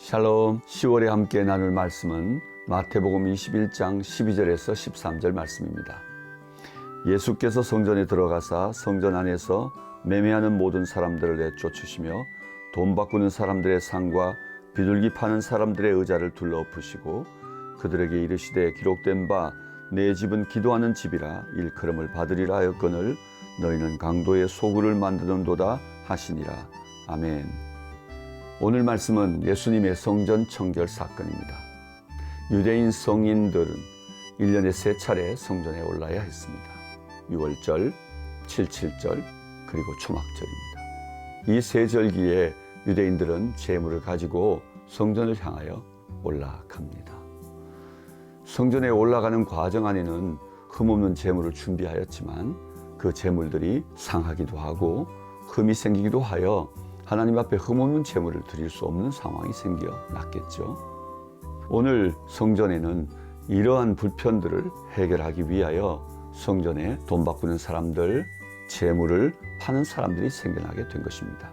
샬롬. 10월에 함께 나눌 말씀은 마태복음 21장 12절에서 13절 말씀입니다. 예수께서 성전에 들어가사 성전 안에서 매매하는 모든 사람들을 내쫓으시며 돈 바꾸는 사람들의 상과 비둘기 파는 사람들의 의자를 둘러엎으시고 그들에게 이르시되 기록된 바 내 집은 기도하는 집이라 일컬음을 받으리라 하였거늘 너희는 강도의 소굴을 만드는도다 하시니라. 아멘. 오늘 말씀은 예수님의 성전 청결 사건입니다. 유대인 성인들은 1년에 3차례 성전에 올라야 했습니다. 6월절, 77절, 그리고 초막절입니다. 이 세 절기에 유대인들은 제물을 가지고 성전을 향하여 올라갑니다. 성전에 올라가는 과정 안에는 흠없는 제물을 준비하였지만 그 제물들이 상하기도 하고 흠이 생기기도 하여 하나님 앞에 흠없는 제물을 드릴 수 없는 상황이 생겨났겠죠. 오늘 성전에는 이러한 불편들을 해결하기 위하여 성전에 돈 바꾸는 사람들, 제물을 파는 사람들이 생겨나게 된 것입니다.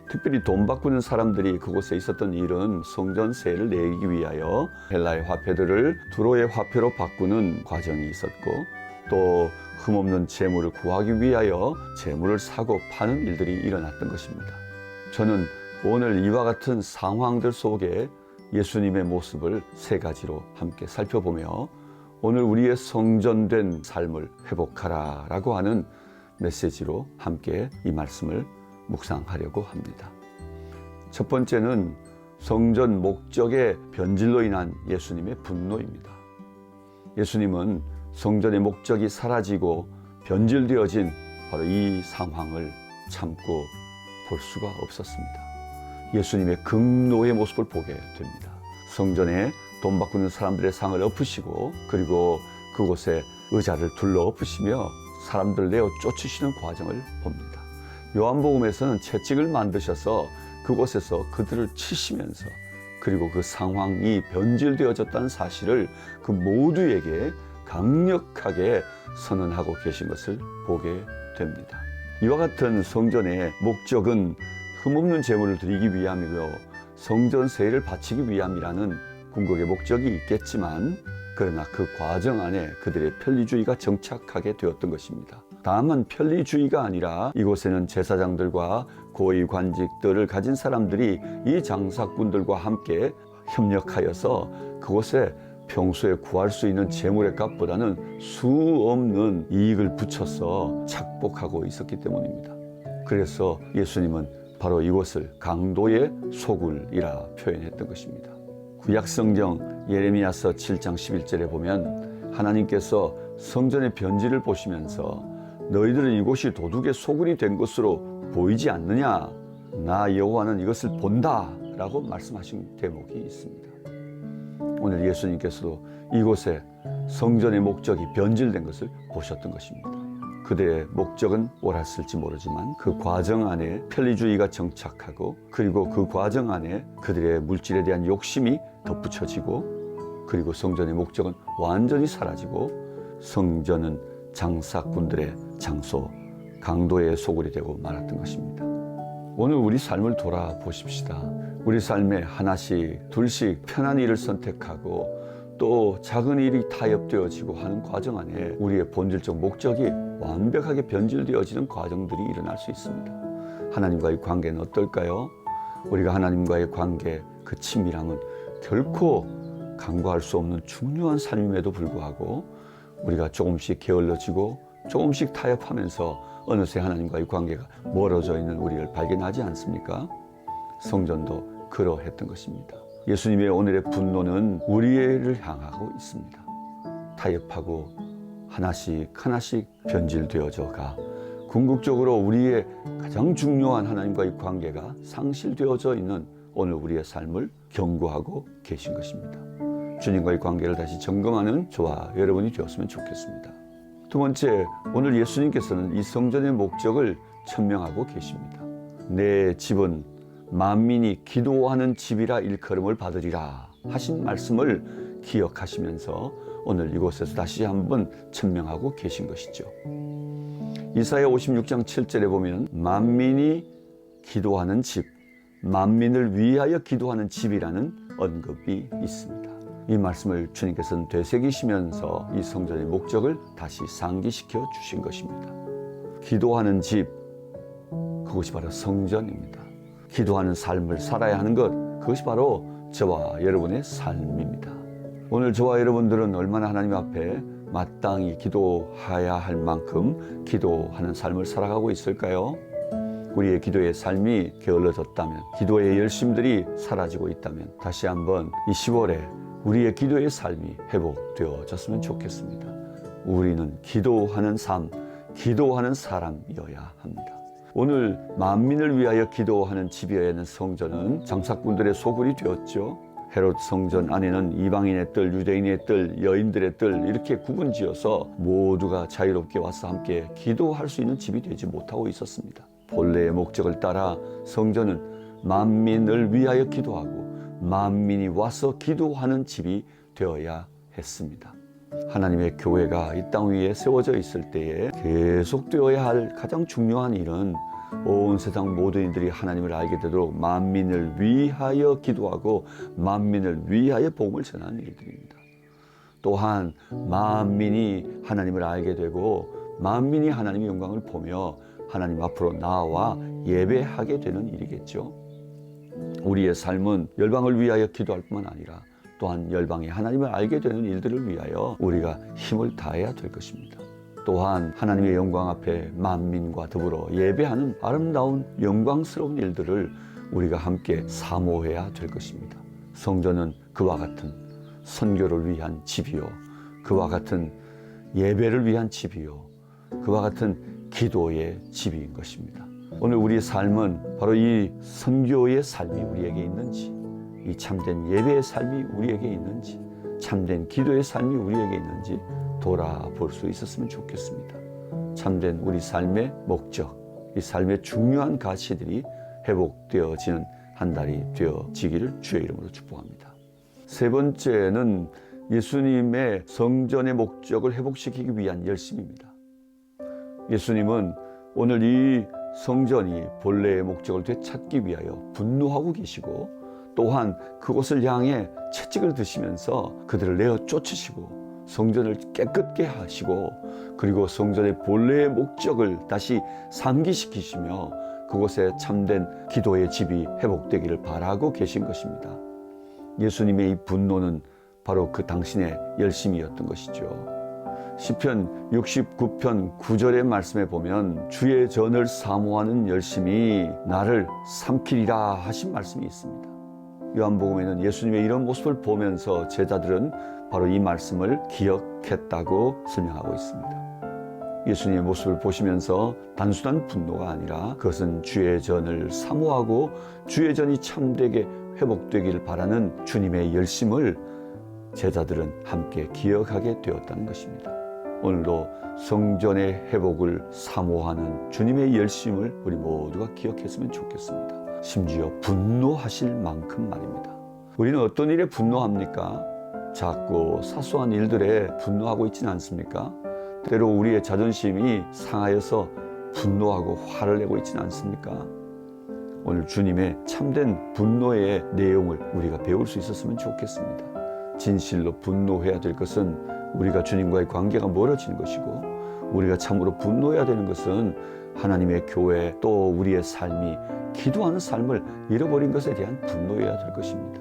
특별히 돈 바꾸는 사람들이 그곳에 있었던 일은 성전세를 내기 위하여 헬라의 화폐들을 두로의 화폐로 바꾸는 과정이 있었고 또 흠없는 재물을 구하기 위하여 재물을 사고 파는 일들이 일어났던 것입니다. 저는 오늘 이와 같은 상황들 속에 예수님의 모습을 세 가지로 함께 살펴보며 오늘 우리의 성전된 삶을 회복하라 라고 하는 메시지로 함께 이 말씀을 묵상하려고 합니다. 첫 번째는 성전 목적의 변질로 인한 예수님의 분노입니다. 예수님은 성전의 목적이 사라지고 변질되어진 바로 이 상황을 참고 볼 수가 없었습니다. 예수님의 극노의 모습을 보게 됩니다. 성전에 돈 바꾸는 사람들의 상을 엎으시고 그리고 그곳에 의자를 둘러 엎으시며 사람들 내어 쫓으시는 과정을 봅니다. 요한복음에서는 채찍을 만드셔서 그곳에서 그들을 치시면서 그리고 그 상황이 변질되어졌다는 사실을 그 모두에게 강력하게 선언하고 계신 것을 보게 됩니다. 이와 같은 성전의 목적은 흠없는 제물을 드리기 위함이며 성전세를 바치기 위함이라는 궁극의 목적이 있겠지만 그러나 그 과정 안에 그들의 편리주의가 정착하게 되었던 것입니다. 다만 편리주의가 아니라 이곳에는 제사장들과 고위 관직들을 가진 사람들이 이 장사꾼들과 함께 협력하여서 그곳에 평소에 구할 수 있는 재물의 값보다는 수 없는 이익을 붙여서 착복하고 있었기 때문입니다. 그래서 예수님은 바로 이곳을 강도의 소굴이라 표현했던 것입니다. 구약성경 예레미야서 7장 11절에 보면 하나님께서 성전의 변질을 보시면서 너희들은 이곳이 도둑의 소굴이 된 것으로 보이지 않느냐? 나 여호와는 이것을 본다 라고 말씀하신 대목이 있습니다. 오늘 예수님께서도 이곳에 성전의 목적이 변질된 것을 보셨던 것입니다. 그들의 목적은 옳았을지 모르지만 그 과정 안에 편리주의가 정착하고 그리고 그 과정 안에 그들의 물질에 대한 욕심이 덧붙여지고 그리고 성전의 목적은 완전히 사라지고 성전은 장사꾼들의 장소, 강도의 소굴이 되고 말았던 것입니다. 오늘 우리 삶을 돌아보십시다. 우리 삶에 하나씩 둘씩 편한 일을 선택하고 또 작은 일이 타협되어지고 하는 과정 안에 우리의 본질적 목적이 완벽하게 변질되어지는 과정들이 일어날 수 있습니다. 하나님과의 관계는 어떨까요? 우리가 하나님과의 관계, 그 친밀함은 결코 간과할 수 없는 중요한 삶임에도 불구하고 우리가 조금씩 게을러지고 조금씩 타협하면서 어느새 하나님과의 관계가 멀어져 있는 우리를 발견하지 않습니까? 성전도 그러했던 것입니다. 예수님의 오늘의 분노는 우리를 향하고 있습니다. 타협하고 하나씩 변질되어져 가 궁극적으로 우리의 가장 중요한 하나님과의 관계가 상실되어져 있는 오늘 우리의 삶을 경고하고 계신 것입니다. 주님과의 관계를 다시 점검하는 저와 여러분이 되었으면 좋겠습니다. 두 번째, 오늘 예수님께서는 이 성전의 목적을 천명하고 계십니다. 내 집은 만민이 기도하는 집이라 일컬음을 받으리라 하신 말씀을 기억하시면서 오늘 이곳에서 다시 한번 천명하고 계신 것이죠. 이사야 56장 7절에 보면 만민이 기도하는 집, 만민을 위하여 기도하는 집이라는 언급이 있습니다. 이 말씀을 주님께서는 되새기시면서 이 성전의 목적을 다시 상기시켜 주신 것입니다. 기도하는 집, 그것이 바로 성전입니다. 기도하는 삶을 살아야 하는 것, 그것이 바로 저와 여러분의 삶입니다. 오늘 저와 여러분들은 얼마나 하나님 앞에 마땅히 기도해야 할 만큼 기도하는 삶을 살아가고 있을까요? 우리의 기도의 삶이 게을러졌다면, 기도의 열심들이 사라지고 있다면 다시 한번 이 10월에 우리의 기도의 삶이 회복되어졌으면 좋겠습니다. 우리는 기도하는 삶, 기도하는 사람이어야 합니다. 오늘 만민을 위하여 기도하는 집이어야 하는 성전은 장사꾼들의 소굴이 되었죠. 헤롯 성전 안에는 이방인의 뜰, 유대인의 뜰, 여인들의 뜰 이렇게 구분지어서 모두가 자유롭게 와서 함께 기도할 수 있는 집이 되지 못하고 있었습니다. 본래의 목적을 따라 성전은 만민을 위하여 기도하고 만민이 와서 기도하는 집이 되어야 했습니다. 하나님의 교회가 이 땅 위에 세워져 있을 때에 계속되어야 할 가장 중요한 일은 온 세상 모든 이들이 하나님을 알게 되도록 만민을 위하여 기도하고 만민을 위하여 복음을 전하는 일들입니다. 또한 만민이 하나님을 알게 되고 만민이 하나님의 영광을 보며 하나님 앞으로 나와 예배하게 되는 일이겠죠. 우리의 삶은 열방을 위하여 기도할 뿐만 아니라 또한 열방이 하나님을 알게 되는 일들을 위하여 우리가 힘을 다해야 될 것입니다. 또한 하나님의 영광 앞에 만민과 더불어 예배하는 아름다운 영광스러운 일들을 우리가 함께 사모해야 될 것입니다. 성전은 그와 같은 선교를 위한 집이요, 그와 같은 예배를 위한 집이요, 그와 같은 기도의 집인 것입니다. 오늘 우리의 삶은 바로 이 선교의 삶이 우리에게 있는지, 이 참된 예배의 삶이 우리에게 있는지, 참된 기도의 삶이 우리에게 있는지 돌아볼 수 있었으면 좋겠습니다. 참된 우리 삶의 목적, 이 삶의 중요한 가치들이 회복되어지는 한 달이 되어지기를 주의 이름으로 축복합니다. 세 번째는 예수님의 성전의 목적을 회복시키기 위한 열심입니다. 예수님은 오늘 이 성전이 본래의 목적을 되찾기 위하여 분노하고 계시고 또한 그곳을 향해 채찍을 드시면서 그들을 내어 쫓으시고 성전을 깨끗게 하시고 그리고 성전의 본래의 목적을 다시 상기시키시며 그곳에 참된 기도의 집이 회복되기를 바라고 계신 것입니다. 예수님의 이 분노는 바로 그 당신의 열심이었던 것이죠. 시편 69편 9절의 말씀에 보면 주의 전을 사모하는 열심이 나를 삼키리라 하신 말씀이 있습니다. 요한복음에는 예수님의 이런 모습을 보면서 제자들은 바로 이 말씀을 기억했다고 설명하고 있습니다. 예수님의 모습을 보시면서 단순한 분노가 아니라 그것은 주의 전을 사모하고 주의 전이 참되게 회복되기를 바라는 주님의 열심을 제자들은 함께 기억하게 되었다는 것입니다. 오늘도 성전의 회복을 사모하는 주님의 열심을 우리 모두가 기억했으면 좋겠습니다. 심지어 분노하실 만큼 말입니다. 우리는 어떤 일에 분노합니까? 작고 사소한 일들에 분노하고 있지는 않습니까? 때로 우리의 자존심이 상하여서 분노하고 화를 내고 있지는 않습니까? 오늘 주님의 참된 분노의 내용을 우리가 배울 수 있었으면 좋겠습니다. 진실로 분노해야 될 것은 우리가 주님과의 관계가 멀어지는 것이고 우리가 참으로 분노해야 되는 것은 하나님의 교회 또 우리의 삶이 기도하는 삶을 잃어버린 것에 대한 분노해야 될 것입니다.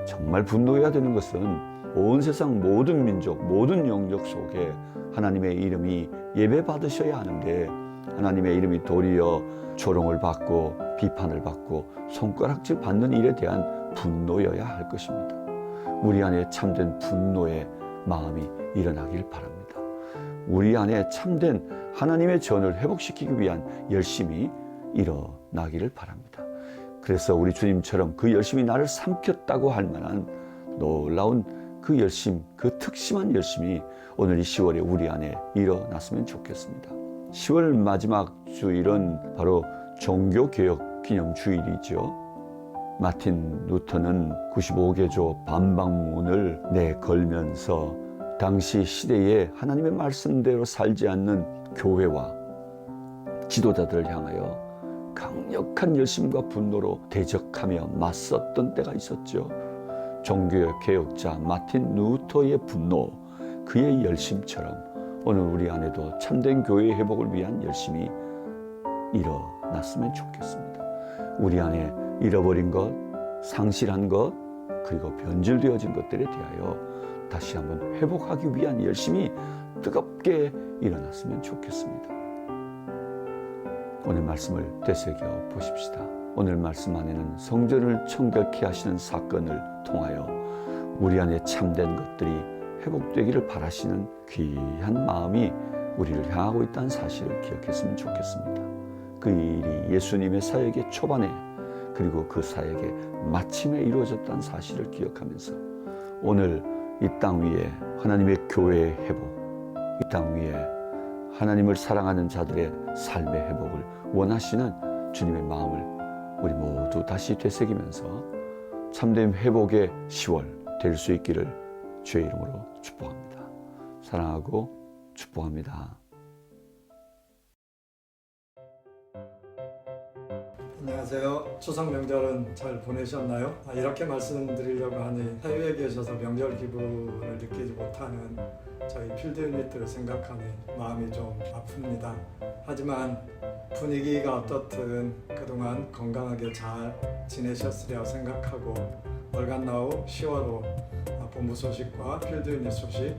정말 분노해야 되는 것은 온 세상 모든 민족, 모든 영역 속에 하나님의 이름이 예배 받으셔야 하는데 하나님의 이름이 도리어 조롱을 받고 비판을 받고 손가락질 받는 일에 대한 분노여야 할 것입니다. 우리 안에 참된 분노의 마음이 일어나길 바랍니다. 우리 안에 참된 하나님의 전을 회복시키기 위한 열심이 일어나기를 바랍니다. 그래서 우리 주님처럼 그 열심이 나를 삼켰다고 할 만한 놀라운 그 열심, 그 특심한 열심이 오늘 이 10월에 우리 안에 일어났으면 좋겠습니다. 10월 마지막 주일은 바로 종교개혁 기념주일이죠. 마틴 루터는 95개조 반박문을 내걸면서 당시 시대에 하나님의 말씀대로 살지 않는 교회와 지도자들을 향하여 강력한 열심과 분노로 대적하며 맞섰던 때가 있었죠. 종교 개혁자 마틴 루터의 분노, 그의 열심처럼 오늘 우리 안에도 참된 교회 회복을 위한 열심이 일어났으면 좋겠습니다. 우리 안에 잃어버린 것, 상실한 것, 그리고 변질되어진 것들에 대하여 다시 한번 회복하기 위한 열심이 뜨겁게 일어났으면 좋겠습니다. 오늘 말씀을 되새겨 보십시다. 오늘 말씀 안에는 성전을 청결케 하시는 사건을 통하여 우리 안에 참된 것들이 회복되기를 바라시는 귀한 마음이 우리를 향하고 있다는 사실을 기억했으면 좋겠습니다. 그 일이 예수님의 사역의 초반에 그리고 그 사역의 마침에 이루어졌다는 사실을 기억하면서 오늘 이 땅 위에 하나님의 교회의 회복, 이 땅 위에 하나님을 사랑하는 자들의 삶의 회복을 원하시는 주님의 마음을 우리 모두 다시 되새기면서 참된 회복의 10월 될 수 있기를 주의 이름으로 축복합니다. 사랑하고 축복합니다. 안녕하세요. 추석 명절은 잘 보내셨나요? 이렇게 말씀드리려고 하니 해외에 계셔서 명절 기분을 느끼지 못하는 저희 필드 유닛들을 생각하니 마음이 좀 아픕니다. 하지만 분위기가 어떻든 그동안 건강하게 잘 지내셨으리라 생각하고 월간나우 10월호 본부 소식과 필드 유닛 소식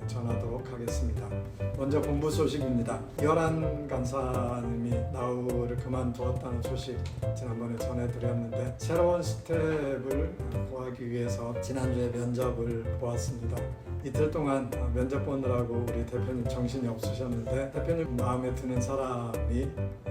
전하도록 하겠습니다. 먼저 본부 소식입니다. 이현한 간사님이 나우를 그만두었다는 소식 지난번에 전해드렸는데 새로운 스텝을 구하기 위해서 지난주에 면접을 보았습니다. 이틀 동안 면접 보느라고 우리 대표님 정신이 없으셨는데 대표님 마음에 드는 사람이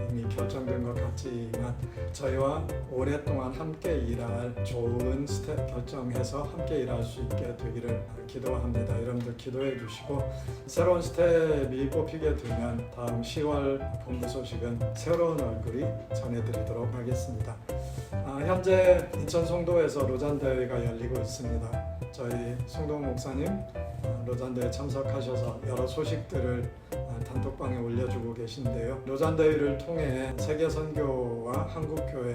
이미 결정된 것 같지만 저희와 오랫동안 함께 일할 좋은 스텝 결정해서 함께 일할 수 있게 되기를 기도합니다. 여러분들 기도해 주시고 새로운 스텝이 뽑히게 되면 다음 10월 본부 소식은 새로운 얼굴이 전해드리도록 하겠습니다. 현재 인천 송도에서 로잔대회가 열리고 있습니다. 저희 송도 목사님 로잔대회 참석하셔서 여러 소식들을 단톡방에 올려주고 계신데요. 로잔대회를 통해 세계 선교와 한국교회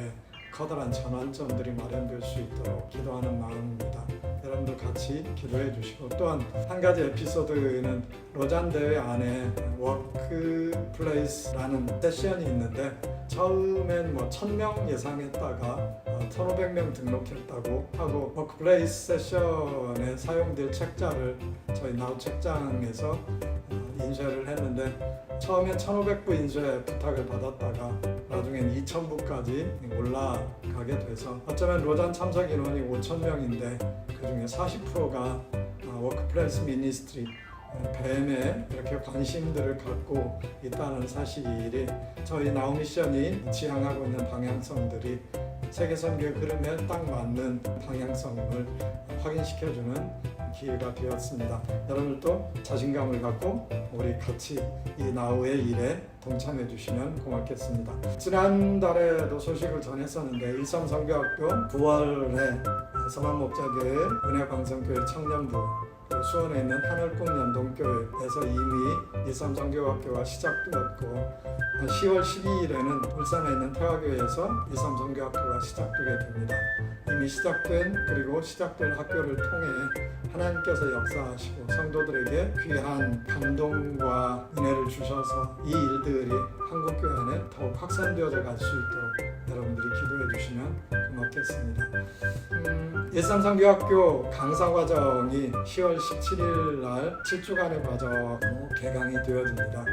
커다란 전환점들이 마련될 수 있도록 기도하는 마음입니다. 여러분들 같이 기도해 주시고 또한 한 가지 에피소드는 로잔대회 안에 워크플레이스라는 세션이 있는데 처음엔 1000명 예상했다가 1500명 등록했다고 하고 워크플레이스 세션에 사용될 책자를 저희 나우 책장에서 인쇄를 했는데 처음엔 1500부 인쇄 부탁을 받았다가 나중엔 2000부까지 올라가게 돼서 어쩌면 로잔 참석 인원이 5000명인데 그 중에 40%가 워크플레이스 미니스트리 뱀에 이렇게 관심들을 갖고 있다는 사실이 저희 나우 미션이 지향하고 있는 방향성들이 세계 선교의 흐름에 딱 맞는 방향성을 확인시켜주는 기회가 되었습니다. 여러분들도 자신감을 갖고 우리 같이 이 나우의 일에 동참해 주시면 고맙겠습니다. 지난달에도 소식을 전했었는데 일삼선교학교 9월에 서만목자교회 은혜방성교회 청년부 수원에 있는 하늘꿈 연동교회에서 이미 일삼선교학교가 시작되었고 10월 12일에는 울산에 있는 태화교회에서 일삼선교학교가 시작되게 됩니다. 이미 시작된 그리고 시작될 학교를 통해 하나님께서 역사하시고 성도들에게 귀한 감동과 은혜를 주셔서 이 일들이 한국교회 안에 더욱 확산되어져 갈 수 있도록 여러분들이 기도해 주시면 고맙겠습니다. 일삼선교학교 강사과정이 10월 17일 날 7주간의 과정으로 개강이 되어집니다.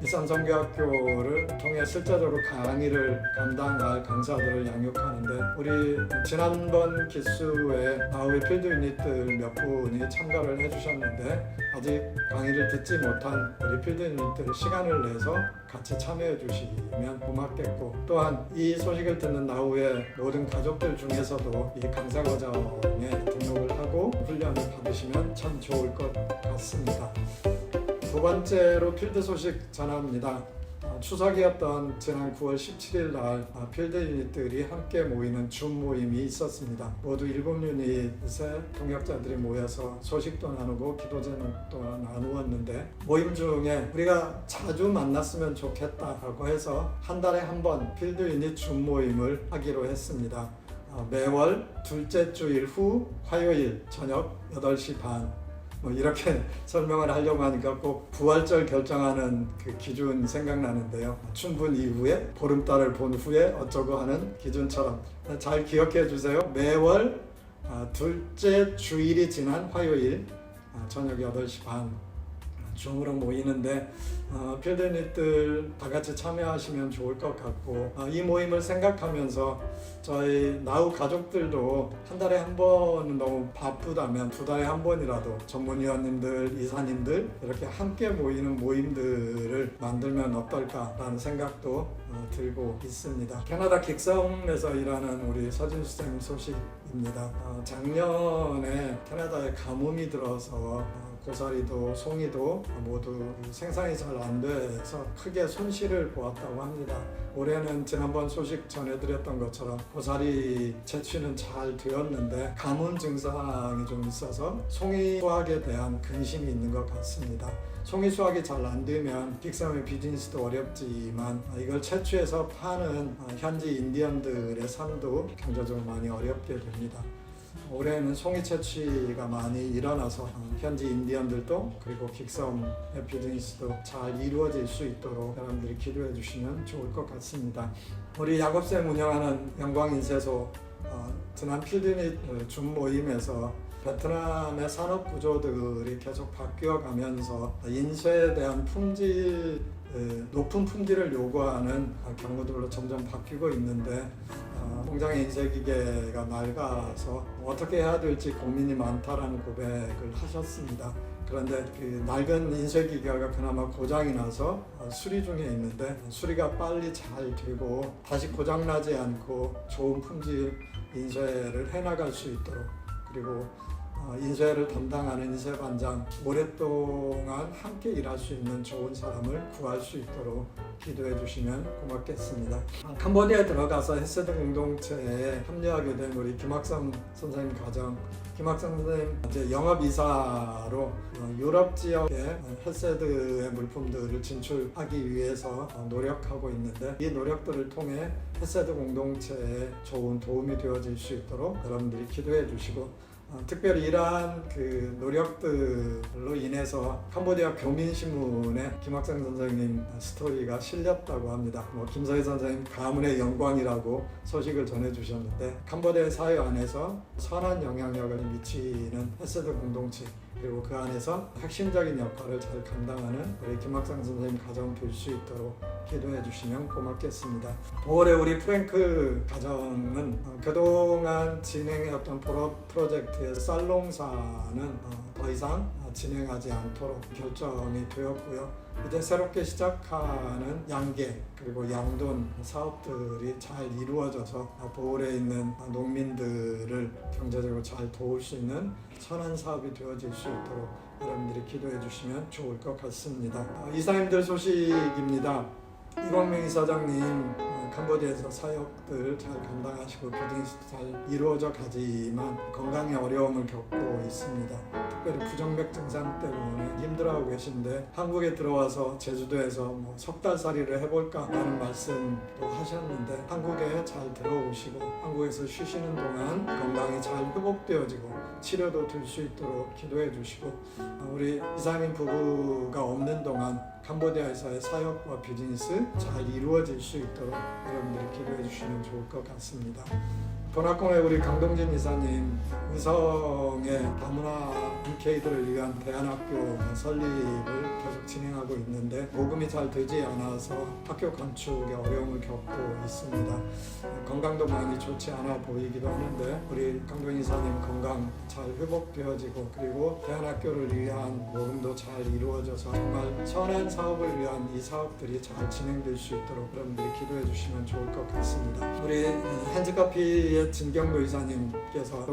일삼선교학교를 통해 실제적으로 강의를 감당할 강사들을 양육하는데 우리 지난번 기수에 나우의 필드 유닛들 몇 분이 참가를 해주셨는데 아직 강의를 듣지 못한 우리 필드 유닛들 시간을 내서 같이 참여해 주시면 고맙겠고 또한 이 소식을 듣는 나우의 모든 가족들 중에서도 이 강사과정에 등록을 하고 훈련을 받으시면 참 좋을 것 같습니다. 두 번째로 필드 소식 전합니다. 추석이었던 지난 9월 17일 날 필드 유닛들이 함께 모이는 줌 모임이 있었습니다. 모두 7유닛의 동역자들이 모여서 소식도 나누고 기도 제목도 나누었는데, 모임 중에 우리가 자주 만났으면 좋겠다라고 해서 한 달에 한 번 필드 유닛 줌 모임을 하기로 했습니다. 매월 둘째 주일 후 화요일 저녁 8시 반, 이렇게 설명을 하려고 하니까 꼭 부활절 결정하는 그 기준 생각나는데요. 춘분 이후에 보름달을 본 후에 어쩌고 하는 기준처럼 잘 기억해 주세요. 매월 둘째 주일이 지난 화요일 저녁 8시 반 줌으로 모이는데, 필드 유닛들 다 같이 참여하시면 좋을 것 같고, 이 모임을 생각하면서 저희 나우 가족들도 한 달에 한 번은 너무 바쁘다면 2달에 한 번이라도 전문위원님들, 이사님들 이렇게 함께 모이는 모임들을 만들면 어떨까라는 생각도 들고 있습니다. 캐나다 긱섬에서 일하는 우리 서진수 쌤 소식입니다. 작년에 캐나다에 가뭄이 들어서 고사리도 송이도 모두 생산이 잘 안 돼서 크게 손실을 보았다고 합니다. 올해는 지난번 소식 전해드렸던 것처럼 고사리 채취는 잘 되었는데 가뭄 증상이 좀 있어서 송이 수확에 대한 근심이 있는 것 같습니다. 송이 수확이 잘 안 되면 빅섬의 비즈니스도 어렵지만 이걸 채취해서 파는 현지 인디언들의 삶도 경제적으로 많이 어렵게 됩니다. 올해는 송이 채취가 많이 일어나서 현지 인디언들도 그리고 긱섬의 비즈니스도 잘 이루어질 수 있도록 여러분들이 기도해 주시면 좋을 것 같습니다. 우리 야곱쌤 운영하는 영광인쇄소 지난 필드닛 줌 모임에서 베트남의 산업 구조들이 계속 바뀌어 가면서 인쇄에 대한 품질, 높은 품질을 요구하는 경우들로 점점 바뀌고 있는데, 공장의 인쇄기계가 낡아서 어떻게 해야 될지 고민이 많다라는 고백을 하셨습니다. 그런데 그 낡은 인쇄기계가 그나마 고장이 나서 수리 중에 있는데, 수리가 빨리 잘 되고 다시 고장나지 않고 좋은 품질 인쇄를 해나갈 수 있도록, 그리고 인쇄를 담당하는 인쇄반장 오랫동안 함께 일할 수 있는 좋은 사람을 구할 수 있도록 기도해 주시면 고맙겠습니다. 캄보디아에 들어가서 헤세드 공동체에 합류하게 된 우리 김학성 선생님 가정, 김학성 선생님 이제 영업이사로 유럽 지역에 헤세드의 물품들을 진출하기 위해서 노력하고 있는데, 이 노력들을 통해 헤세드 공동체에 좋은 도움이 되어질 수 있도록 여러분들이 기도해 주시고, 특별히 이러한 그 노력들로 인해서 캄보디아 교민신문에 김학성 선생님 스토리가 실렸다고 합니다. 김서희 선생님 가문의 영광이라고 소식을 전해주셨는데, 캄보디아 사회 안에서 선한 영향력을 미치는 헤세드 공동체, 그리고 그 안에서 핵심적인 역할을 잘 감당하는 우리 김학성 선생님 가정 될 수 있도록 기도해 주시면 고맙겠습니다. 올해 우리 프랭크 가정은 그동안 진행해왔던 프로젝트의 쌀농사는 더 이상 진행하지 않도록 결정이 되었고요. 이제 새롭게 시작하는 양계 그리고 양돈 사업들이 잘 이루어져서 보홀에 있는 농민들을 경제적으로 잘 도울 수 있는 선한 사업이 되어질 수 있도록 여러분들이 기도해 주시면 좋을 것 같습니다. 이사님들 소식입니다. 이광명 이사장님 캄보디아에서 사역들 잘 감당하시고 비즈니스도 잘 이루어져 가지만 건강에 어려움을 겪고 있습니다. 특별히 부정맥 증상 때문에 힘들어하고 계신데, 한국에 들어와서 제주도에서 석 달 살이를 해볼까 라는 말씀도 하셨는데, 한국에 잘 들어오시고 한국에서 쉬시는 동안 건강이 잘 회복되어지고 치료도 될 수 있도록 기도해 주시고, 우리 이사님 부부가 없는 동안 캄보디아에서의 사역과 비즈니스 잘 이루어질 수 있도록 여러분들이 기도해 주시면 좋을 것 같습니다. 번화공의 우리 강동진 이사님 의성의 다문화 MK들을 위한 대안학교 설립을 계속 진행하고 있는데, 모금이 잘 되지 않아서 학교 건축에 어려움을 겪고 있습니다. 건강도 많이 좋지 않아 보이기도 하는데, 우리 강동진 이사님 건강 잘 회복되어지고, 그리고 대안학교를 위한 모금도 잘 이루어져서 정말 선한 사업을 위한 이 사업들이 잘 진행될 수 있도록 여러분들이 기도해 주시면 좋을 것 같습니다. 우리 핸즈커피의 진경도 이사님께서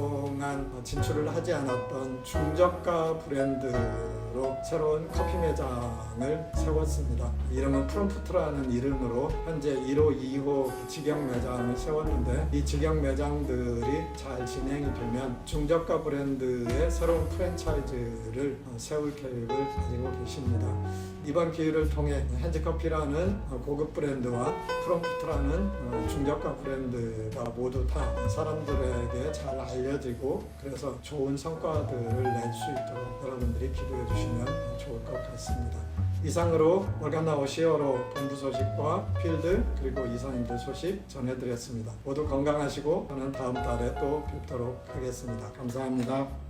그동안 진출을 하지 않았던 중저가 브랜드로 새로운 커피 매장을 세웠습니다. 이름은 프롬프트라는 이름으로 현재 1호, 2호 직영 매장을 세웠는데 이 직영 매장들이 잘 진행이 되면 중저가 브랜드의 새로운 프랜차이즈를 세울 계획을 가지고 계십니다. 이번 기회를 통해 핸즈커피라는 고급 브랜드와 프롬프트라는 중저가 브랜드가 모두 다 사람들에게 잘 알려지고 그래서 좋은 성과들을 낼 수 있도록 여러분들이 기도해 주시면 좋을 것 같습니다. 이상으로 월간나우 시어로 본부 소식과 필드 그리고 이사님들 소식 전해드렸습니다. 모두 건강하시고 저는 다음 달에 또 뵙도록 하겠습니다. 감사합니다.